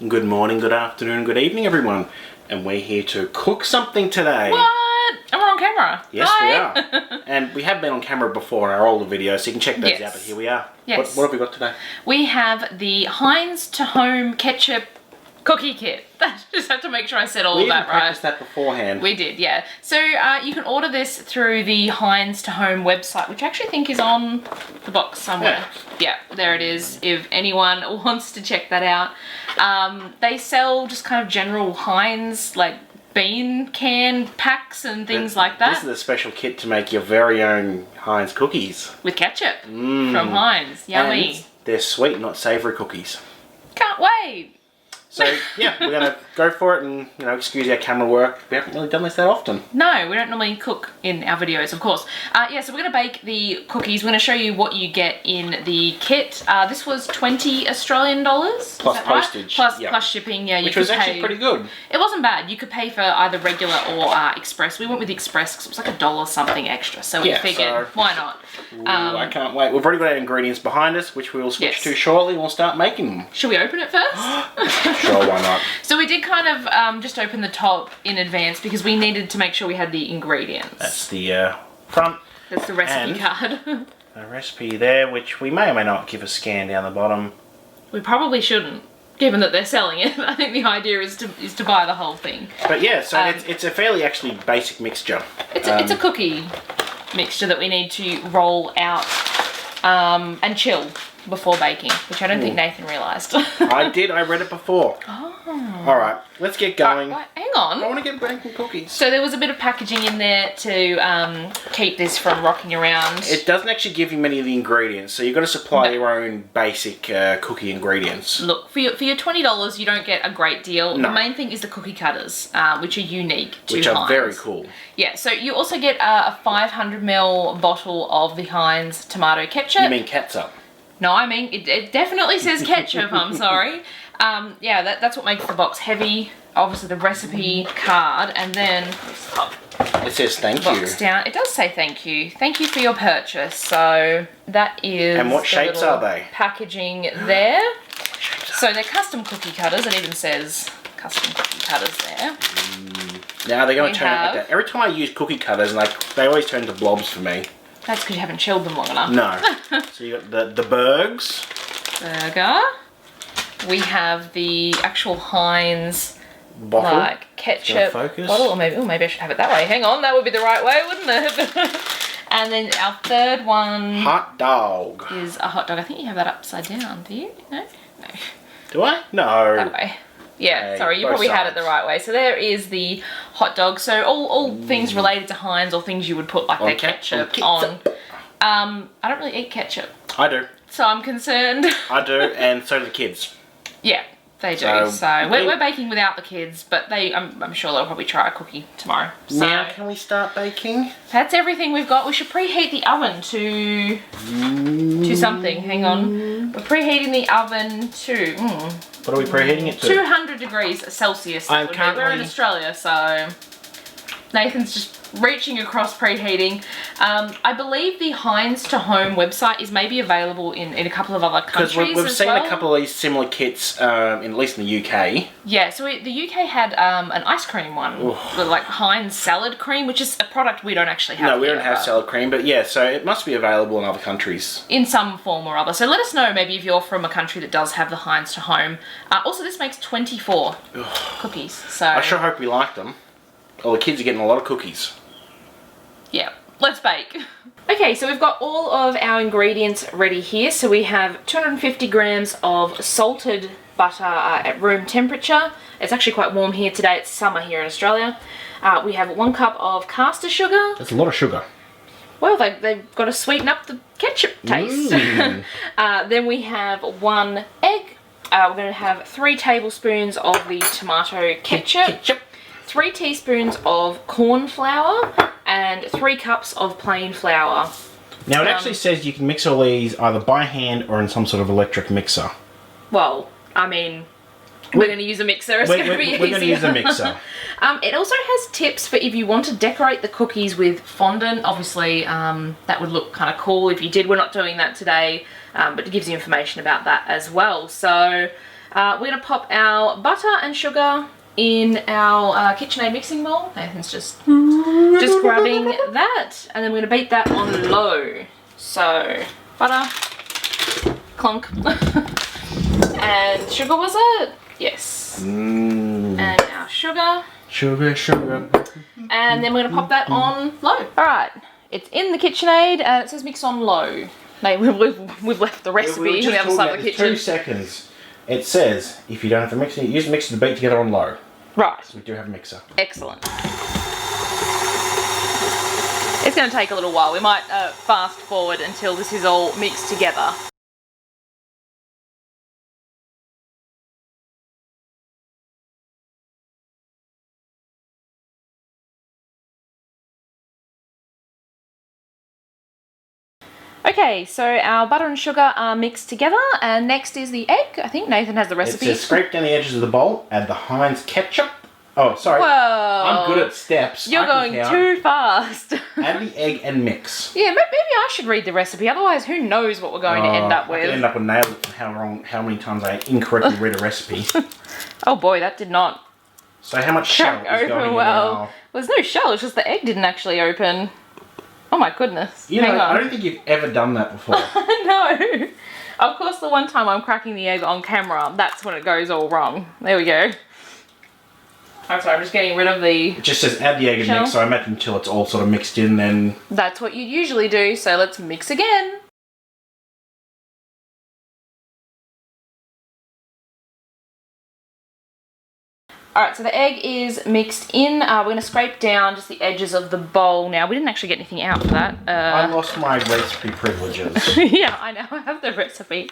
Good morning, good afternoon, good evening, everyone. And we're here to cook something today. What? And we're on camera. Yes, Hi. we are. And we have been on camera before in our older videos, so you can check those out, but here we are. Yes. What have we got today? We have the Heinz to Home Ketchup Cookie Kit. Just have to make sure I said all of that right. We practiced that beforehand. We did, yeah. So you can order this through the Heinz to Home website, which I actually think is on the box somewhere. Yeah, there it is, if anyone wants to check that out. They sell just kind of general Heinz, like bean can packs and things like that. This is a special kit to make your very own Heinz cookies. With ketchup from Heinz. Yummy. And they're sweet, not savoury cookies. Can't wait. So, yeah, we're going to go for it and, you know, excuse our camera work. We haven't really done this that often. No, we don't normally cook in our videos, of course. Yeah, so we're going to bake the cookies. We're going to show you what you get in the kit. This was $20 Australian. Plus postage. Right? Plus shipping, yeah. Which was actually pretty good. It wasn't bad. You could pay for either regular or express. We went with the express because it was like $1 something extra. So we figured, why not? Ooh, I can't wait. We've already got our ingredients behind us, which we will switch to shortly. We'll start making them. Should we open it first? Sure, why not? So we did kind of just open the top in advance because we needed to make sure we had the ingredients. That's the front. That's the recipe card. A recipe there, which we may or may not give a scan down the bottom. We probably shouldn't, given that they're selling it. I think the idea is to buy the whole thing. But yeah, so it's a fairly actually basic mixture. It's a cookie mixture that we need to roll out and chill before baking, which I don't think Nathan realised. I did, I read it before. Oh. Alright, let's get going. Hang on. I want to get baking cookies. So there was a bit of packaging in there to keep this from rocking around. It doesn't actually give you many of the ingredients, so you've got to supply your own basic cookie ingredients. Look, for your $20 you don't get a great deal. No. The main thing is the cookie cutters, which are unique to Which Heinz. are very cool. Yeah, so you also get a 500ml bottle of the Heinz tomato ketchup. You mean catsup? No, I mean, it definitely says ketchup, I'm sorry. Yeah, that's what makes the box heavy. Obviously the recipe card, and then let's pop it says thank the you. box down. It does say thank you. Thank you for your purchase. So that is And what shapes are they? Packaging there. So they're custom cookie cutters. It even says custom cookie cutters there. Now they're going to turn out like that. Every time I use cookie cutters, and they always turn to blobs for me. That's because you haven't chilled them long enough. No. So you got the Bergs. Burger. We have the actual Heinz Bottle. like ketchup bottle, or maybe I should have it that way. Hang on, that would be the right way, wouldn't it? And then our third one, hot dog, is a hot dog. I think you have that upside down. Do you? No. Do I? No. That way. Yeah, okay, sorry, you probably had it the right way. So there is the hot dog. So all things related to Heinz, or things you would put like their ketchup on. I don't really eat ketchup. I do. So I'm concerned. I do, and so do the kids. Yeah, they do. So we're baking without the kids, but I'm sure they'll probably try a cookie tomorrow. So now can we start baking? That's everything we've got. We should preheat the oven to something. Hang on. We're preheating the oven to what are we preheating it to? 200 degrees Celsius. I'm currently... We're in Australia, so Nathan's just reaching across preheating. I believe the Heinz to Home website is maybe available in a couple of other countries. Because we've seen a couple of these similar kits, at least in the UK. Yeah, so the UK had an ice cream one, like Heinz salad cream, which is a product we don't actually have. No, we don't have salad cream, but yeah, so it must be available in other countries. In some form or other. So let us know maybe if you're from a country that does have the Heinz to Home. Also, this makes 24 cookies. So I sure hope we like them. Well, the kids are getting a lot of cookies. Yeah, let's bake. Okay, so we've got all of our ingredients ready here. So we have 250 grams of salted butter at room temperature. It's actually quite warm here today. It's summer here in Australia. We have 1 cup of caster sugar. That's a lot of sugar. Well, they've got to sweeten up the ketchup taste. Then we have 1 egg. We're going to have 3 tablespoons of the tomato ketchup. 3 teaspoons of corn flour and 3 cups of plain flour. Now it actually says you can mix all these either by hand or in some sort of electric mixer. Well, I mean, we're going to use a mixer. It's going to be easier. We're going to use a mixer. It also has tips for if you want to decorate the cookies with fondant. Obviously, that would look kind of cool if you did. We're not doing that today, but it gives you information about that as well. So We're going to pop our butter and sugar in our KitchenAid mixing bowl. Nathan's just grabbing that, and then we're going to beat that on low. So, butter, clunk, and sugar, was it? Yes. And our sugar. Sugar. And then we're going to pop that on low. Alright, it's in the KitchenAid and it says mix on low. Mate, we've left the recipe on the other side of the kitchen. 2 seconds. It says, if you don't have a mixer, use the mixer to beat together on low. Right. So we do have a mixer. Excellent. It's going to take a little while. We might fast forward until this is all mixed together. Okay, so our butter and sugar are mixed together, and next is the egg. I think Nathan has the recipe. It says scrape down the edges of the bowl, add the Heinz ketchup. Oh, sorry. Whoa. I'm good at steps. You're going too fast. Add the egg and mix. Yeah, maybe I should read the recipe. Otherwise, who knows what we're going to end up with. I could end up with nailed it from how many times I incorrectly read a recipe. Oh boy, that did not. So how much shell is going in now? Well, there's no shell. It's just the egg didn't actually open. Oh my goodness. You know, I don't think you've ever done that before. No. Of course, the one time I'm cracking the egg on camera, that's when it goes all wrong. There we go. I'm sorry, I'm just getting rid of the... It just says add the egg and mix, so I imagine until it's all sort of mixed in, then... That's what you usually do, so let's mix again. Alright, so the egg is mixed in. We're going to scrape down just the edges of the bowl now. We didn't actually get anything out for that. I lost my recipe privileges. Yeah, I know. I have the recipe.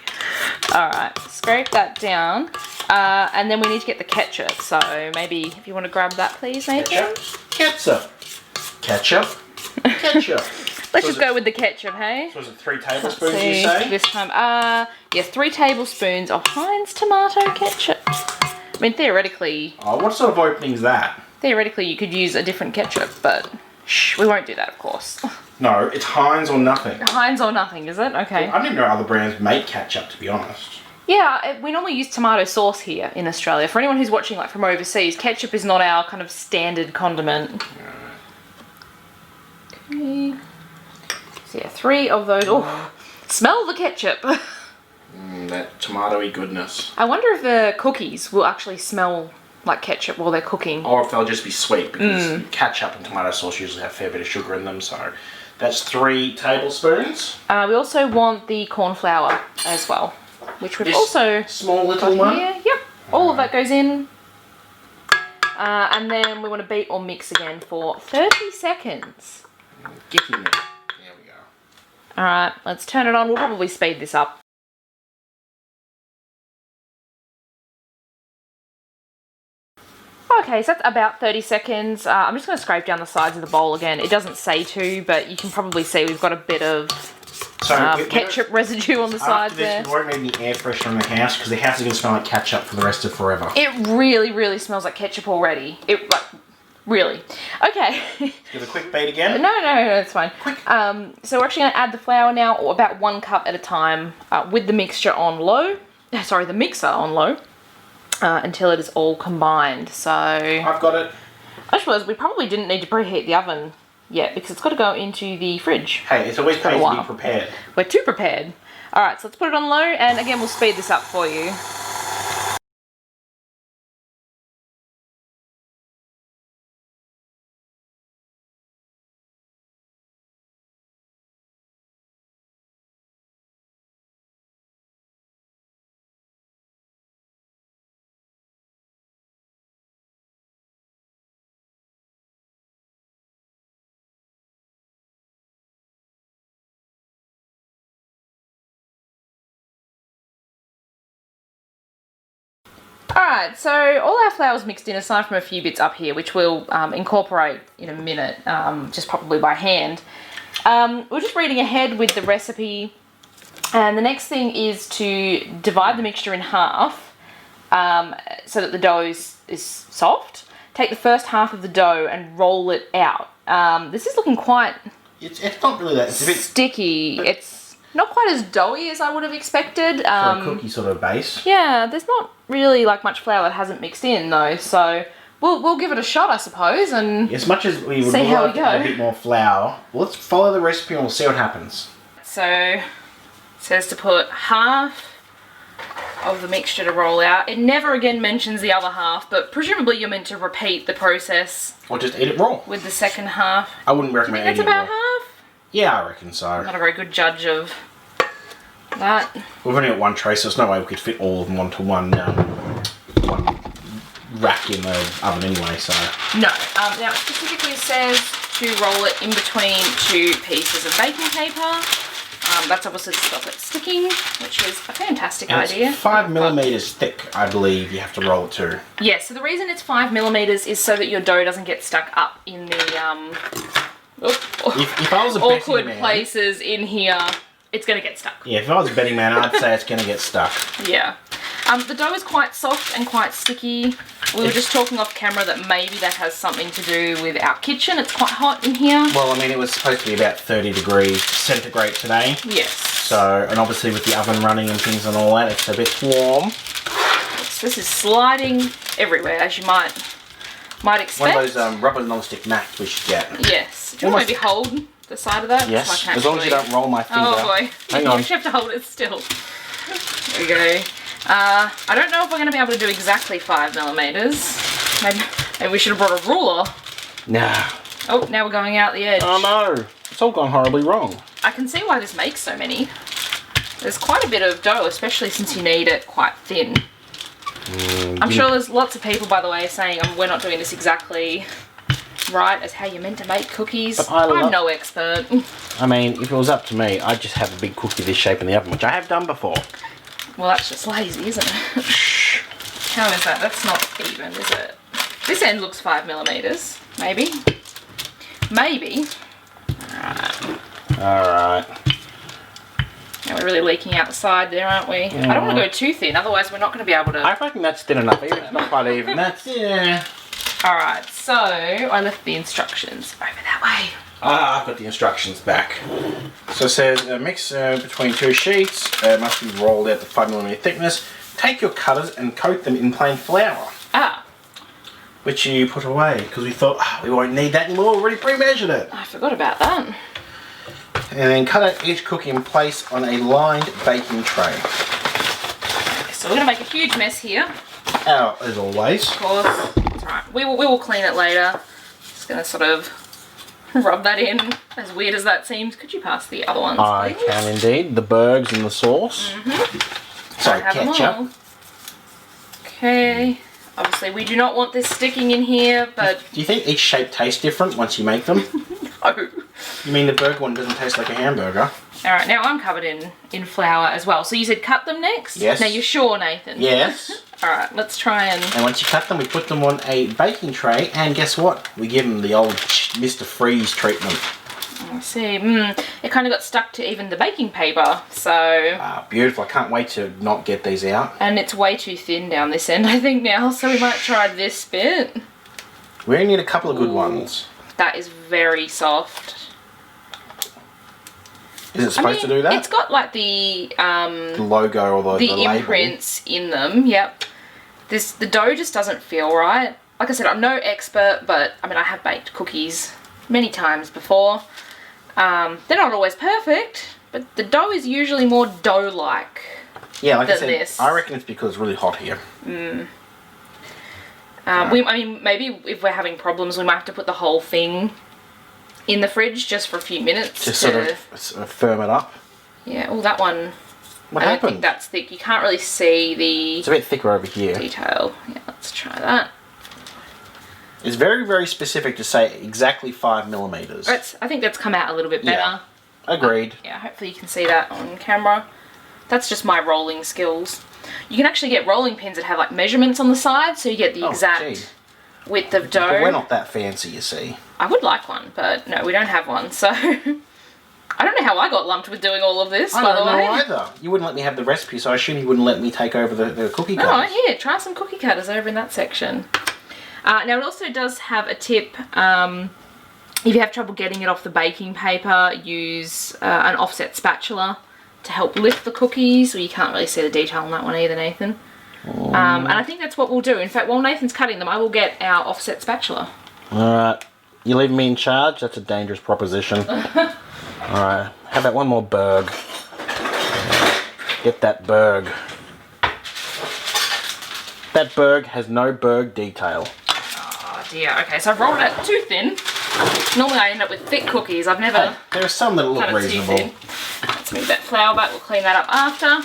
Alright, scrape that down. And then we need to get the ketchup. So maybe if you want to grab that, please, Nathan. Ketchup. Let's just go with the ketchup, hey? So is it 3 tablespoons, you say? This time, yeah, 3 tablespoons of Heinz tomato ketchup. I mean, theoretically... Oh, what sort of opening is that? Theoretically, you could use a different ketchup, but shh, we won't do that, of course. No, it's Heinz or nothing. Heinz or nothing, is it? Okay. I didn't know other brands make ketchup, to be honest. Yeah, we normally use tomato sauce here in Australia. For anyone who's watching like from overseas, ketchup is not our kind of standard condiment. Okay. So yeah, 3 of those. Oh, smell the ketchup. That tomatoey goodness. I wonder if the cookies will actually smell like ketchup while they're cooking. Or if they'll just be sweet, because ketchup and tomato sauce usually have a fair bit of sugar in them, so that's 3 tablespoons. We also want the corn flour as well, which we've also small little one. Here. Yep, all of that goes in. And then we want to beat or mix again for 30 seconds. Get in there. There we go. Alright, let's turn it on. We'll probably speed this up. Okay, so that's about 30 seconds. I'm just going to scrape down the sides of the bowl again. It doesn't say to, but you can probably see we've got a bit of ketchup residue on the sides there. We won't need any air freshener in the house because the house is going to smell like ketchup for the rest of forever. It really, really smells like ketchup already. Really. Okay. Give a quick beat again. No, it's fine. Quick. So we're actually going to add the flour now, or about 1 cup at a time, with the mixture on low. Sorry, the mixer on low. Until it is all combined. So I've got it. I suppose we probably didn't need to preheat the oven yet because it's got to go into the fridge. Hey, it's always pays to be prepared. We're too prepared. Alright, so let's put it on low, and again we'll speed this up for you. Alright, so all our flour's mixed in aside from a few bits up here, which we'll incorporate in a minute, just probably by hand. We're just reading ahead with the recipe, and the next thing is to divide the mixture in half so that the dough is soft. Take the first half of the dough and roll it out. This is looking quite... It's not really that. It's a bit sticky. Not quite as doughy as I would have expected. For a cookie sort of base. Yeah, there's not really like much flour that hasn't mixed in though, so we'll give it a shot, I suppose, and As much as we would see how like we to add a go. bit more flour, let's follow the recipe and we'll see what happens. So it says to put half of the mixture to roll out. It never again mentions the other half, but presumably you're meant to repeat the process Or just eat it raw. with the second half. I wouldn't I think recommend that's eating it about raw. half. Yeah, I reckon so. I'm not a very good judge of that. We've only got one tray, so there's no way we could fit all of them onto one rack in the oven anyway, so... No. Now it specifically says to roll it in between 2 pieces of baking paper. That's obviously to stop it sticking, which is a fantastic And idea. it's 5 millimeters thick, I believe you have to roll it to. Yeah, so the reason it's 5 millimeters is so that your dough doesn't get stuck up in the If I was a betting awkward man, places in here. It's going to get stuck. yeah, if I was a betting man, I'd say it's going to get stuck. Yeah. The dough is quite soft and quite sticky. We were just talking off camera that maybe that has something to do with our kitchen. It's quite hot in here. Well, I mean, it was supposed to be about 30 degrees centigrade today. Yes. So, and obviously with the oven running and things and all that, it's a bit warm. This is sliding everywhere, as you might expect. One of those rubber non-stick mats we should get. Yes. Do you want to maybe hold the side of that? Yes, So I can as long as you actually- don't roll my finger. Oh boy. Hang on. You have to hold it still. There we go. I don't know if we're going to be able to do exactly 5 millimeters. Maybe we should have brought a ruler. Nah. Oh, now we're going out the edge. Oh no. It's all gone horribly wrong. I can see why this makes so many. There's quite a bit of dough, especially since you need it quite thin. I'm sure there's lots of people, by the way, saying we're not doing this exactly right as how you're meant to make cookies. But I'm no expert. I mean, if it was up to me, I'd just have a big cookie this shape in the oven, which I have done before. Well, that's just lazy, isn't it? How is that? That's not even, is it? This end looks 5 millimeters. Maybe. Maybe. Alright. Now we're really leaking out the side there, aren't we? I don't want to go too thin, otherwise we're not going to be able to... I reckon that's thin enough. Even if it's not quite even. That's, yeah. Alright, so I left the instructions over that way. I've got the instructions back. So it says, mix between 2 sheets, must be rolled out to 5 millimeter thickness. Take your cutters and coat them in plain flour. Ah, Which you put away, because we thought, we won't need that anymore, we already pre-measured it. I forgot about that. And then cut out each cookie and place on a lined baking tray. So we're going to make a huge mess here. As always. Of course. It's alright. We will clean it later. Just going to sort of rub that in, as weird as that seems. Could you pass the other ones, I please? can indeed. The bergs and the sauce. Sorry, Have them ketchup. all. Okay. Obviously, we do not want this sticking in here, but Do you think each shape tastes different once you make them? no. You mean the burger one doesn't taste like a hamburger? Alright, now I'm covered in flour as well. So you said cut them next? Yes. Now you're sure, Nathan? Yes. Alright, let's try and... And once you cut them, we put them on a baking tray, and guess what? We give them the old Mr. Freeze treatment. I see. It kind of got stuck to even the baking paper, so... Beautiful. I can't wait to not get these out. And it's way too thin down this end, I think, now, so we might try this bit. We only need a couple of good Ooh. ones. That is very soft. Is it supposed to do that? It's got like the logo or the label. imprints in them, yep. The dough just doesn't feel right. Like I said, I'm no expert, but I mean, I have baked cookies many times before. They're not always perfect, but the dough is usually more dough-like. Yeah, like I than said, this. I reckon it's because it's really hot here. I mean, maybe if we're having problems, we might have to put the whole thing in the fridge just for a few minutes. Just sort of firm it up. Yeah, oh, that one. What I don't happened? think that's thick. You can't really see the It's a bit thicker over here. detail. Yeah, let's try that. It's very, very specific to say exactly 5 millimeters. I think that's come out a little bit better. Yeah. Agreed. Yeah, hopefully you can see that on camera. That's just my rolling skills. You can actually get rolling pins that have like measurements on the side, so you get the exact width of dough. But we're not that fancy, you see. I would like one, but no, we don't have one, so... I don't know how I got lumped with doing all of this, I by the don't way. know either. You wouldn't let me have the recipe, so I assume you wouldn't let me take over the cookie cutters. Oh, here, try some cookie cutters over in that section. Now, it also does have a tip. If you have trouble getting it off the baking paper, use an offset spatula. to help lift the cookies. Well, you can't really see the detail on that one either, Nathan. And I think that's what we'll do. In fact, while Nathan's cutting them, I will get our offset spatula. Alright, you leave me in charge? That's a dangerous proposition. Alright, how about one more berg? Get that berg. That berg has no berg detail. Oh dear, okay, so I've rolled it too thin. Normally I end up with thick cookies. I've never... There are some that look reasonable. Let's move that flour back, we'll clean that up after.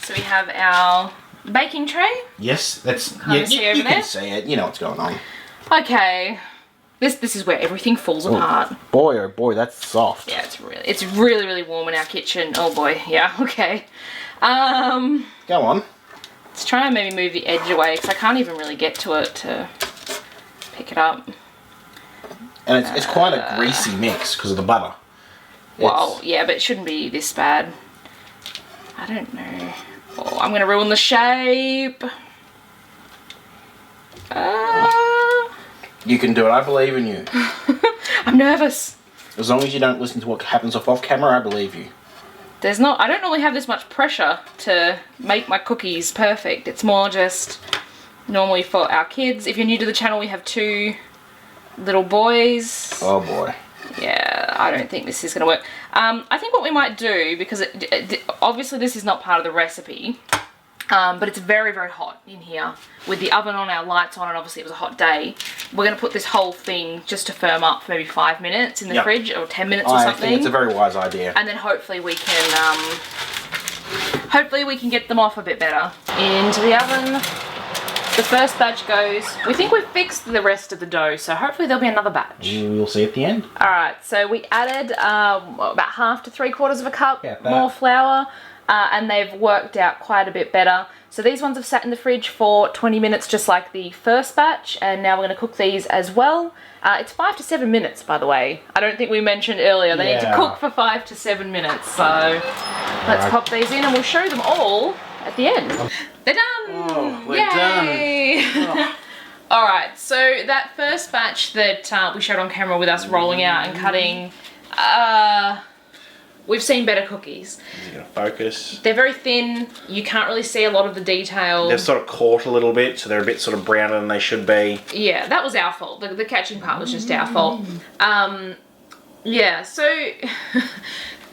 So we have our baking tray. Yes, that's... Can't see over you there? can see it, you know what's going on. Okay, this is where everything falls apart. Boy, oh boy, that's soft. Yeah, it's really warm in our kitchen. Oh boy, yeah, okay. Go on. Let's try and maybe move the edge away because I can't even really get to it to pick it up. And it's quite a greasy mix because of the butter. Well, yeah, but it shouldn't be this bad. I don't know. Oh, I'm gonna ruin the shape. You can do it, I believe in you. I'm nervous. As long as you don't listen to what happens off camera, I believe you. I don't normally have this much pressure to make my cookies perfect. It's more just normally for our kids. If you're new to the channel, we have 2 little boys. Oh boy. Yeah, I don't think this is going to work. I think what we might do, because obviously this is not part of the recipe, but it's very hot in here with the oven on, our lights on, and obviously it was a hot day. We're going to put this whole thing just to firm up for maybe 5 minutes in the fridge, or 10 minutes or something. I think it's a very wise idea. And then hopefully we can get them off a bit better. Into the oven. The first batch goes. We think we've fixed the rest of the dough, so hopefully there'll be another batch. We'll see at the end. Alright, so we added about 1/2 to 3/4 of a cup more flour, and they've worked out quite a bit better. So these ones have sat in the fridge for 20 minutes just like the first batch, and now we're going to cook these as well. It's 5 to 7 minutes, by the way. I don't think we mentioned earlier. They need to cook for 5 to 7 minutes, so let's pop these in and we'll show them all at the end. They're done! Oh, we're Yay! done. Oh. Alright, so that first batch that we showed on camera with us rolling out and cutting, we've seen better cookies. Is it going to focus? They're very thin, you can't really see a lot of the detail. They've sort of caught a little bit, so they're a bit sort of browner than they should be. Yeah, that was our fault. The catching part was just our fault. Yeah, so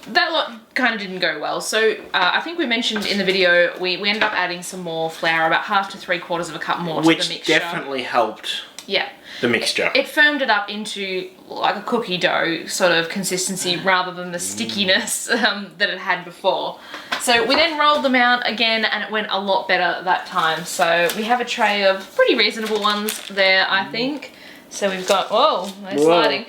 that lot kind of didn't go well. So I think we mentioned in the video, we ended up adding some more flour, about 1/2 to 3/4 of a cup more to the mixture. Which definitely helped. Yeah. The mixture. It firmed it up into like a cookie dough sort of consistency rather than the stickiness that it had before. So we then rolled them out again and it went a lot better that time. So we have a tray of pretty reasonable ones there, I think. So we've got, whoa, no sliding.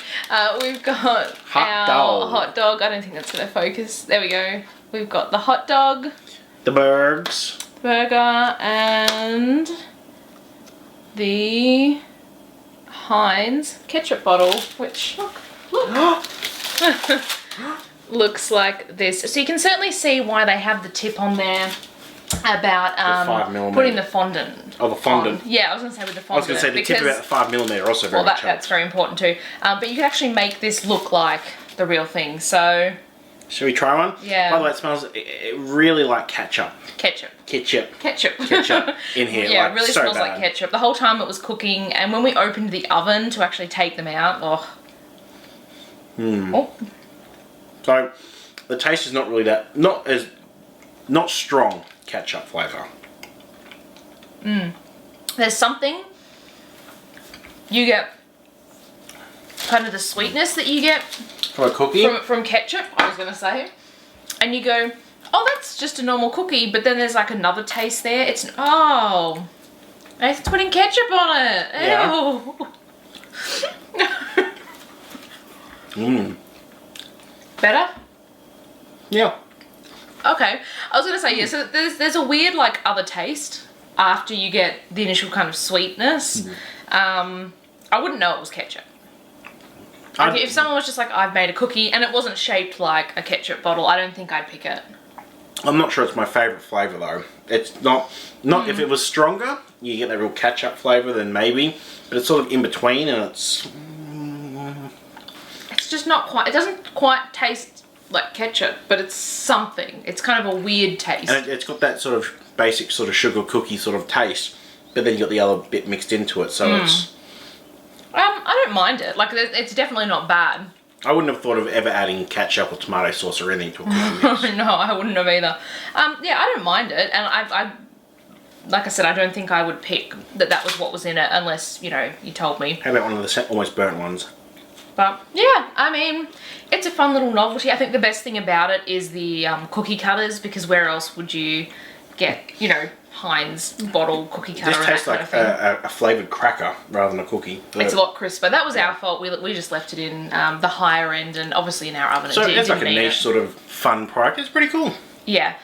We've got our hot dog. I don't think that's going to focus. There we go. We've got the hot dog. The burgers. Burger and the Heinz ketchup bottle, which look looks like this. So you can certainly see why they have the tip on there about putting the fondant. Oh, the fondant. Yeah, I was going to say with the fondant. I was going to say the tip about the 5mm also very much helps. That's very important too. But you can actually make this look like the real thing. So. Shall we try one? Yeah. By the way, it smells really like ketchup. Ketchup in here. Yeah, like, it really smells like ketchup. The whole time it was cooking, and when we opened the oven to actually take them out, oh. So the taste is not really that, not strong ketchup flavour. There's something, you get kind of the sweetness that you get from a cookie? From ketchup, I was going to say. And you go, oh, that's just a normal cookie, but then there's like another taste there. It's putting ketchup on it. Ew. Better? Yeah. Okay. I was going to say, yeah, so there's a weird like other taste after you get the initial kind of sweetness. I wouldn't know it was ketchup. Like if someone was just like, I've made a cookie and it wasn't shaped like a ketchup bottle, I don't think I'd pick it. I'm not sure it's my favourite flavour though. It's not if it was stronger, you get that real ketchup flavour, then maybe. But it's sort of in between and it's just not quite, it doesn't quite taste like ketchup, but it's something. It's kind of a weird taste. And it's got that sort of basic sort of sugar cookie sort of taste, but then you got the other bit mixed into it, so it's... I don't mind it. Like, it's definitely not bad. I wouldn't have thought of ever adding ketchup or tomato sauce or anything to a cookie mix. No, I wouldn't have either. Yeah, I don't mind it, and I like I said, I don't think I would pick that was what was in it unless, you know, you told me. How about one of the almost burnt ones? But yeah, I mean, it's a fun little novelty. I think the best thing about it is the cookie cutters, because where else would you get, you know, Heinz bottle cookie cutter? This tastes like a flavoured cracker rather than a cookie. It's a lot crisper. That was our fault. We just left it in the higher end, and obviously in our oven. So it's like a niche sort of fun product. It's pretty cool. Yeah.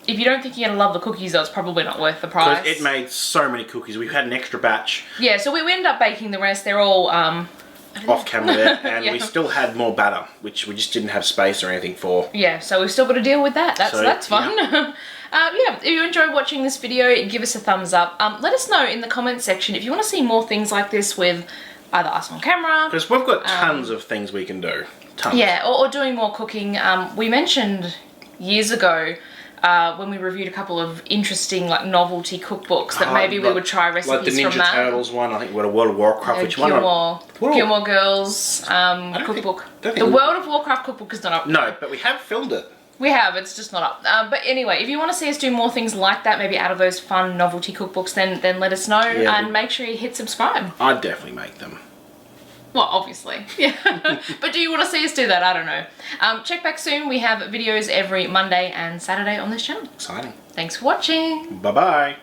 If you don't think you're going to love the cookies, though, it's probably not worth the price. Because it made so many cookies. We've had an extra batch. Yeah, so we ended up baking the rest. They're all... off camera there, and Yeah. we still had more batter, which we just didn't have space or anything for. Yeah, so we've still got to deal with that. That's fun. Yeah. Yeah, if you enjoyed watching this video, give us a thumbs up. Let us know in the comment section if you want to see more things like this with either us on camera. Because we've got tons of things we can do. Tons. Yeah, or doing more cooking. We mentioned years ago when we reviewed a couple of interesting like novelty cookbooks that maybe we would try recipes like the Ninja from that. Turtles one, I think what a World of Warcraft, which one? Gilmore Girls cookbook. The World of Warcraft cookbook is not up. No, but we have filmed it. We have, it's just not up. But anyway, if you want to see us do more things like that, maybe out of those fun novelty cookbooks, then let us know, and make sure you hit subscribe. I'd definitely make them. Well, obviously. Yeah. But do you want to see us do that? I don't know. Check back soon. We have videos every Monday and Saturday on this channel. Exciting. Thanks for watching. Bye-bye.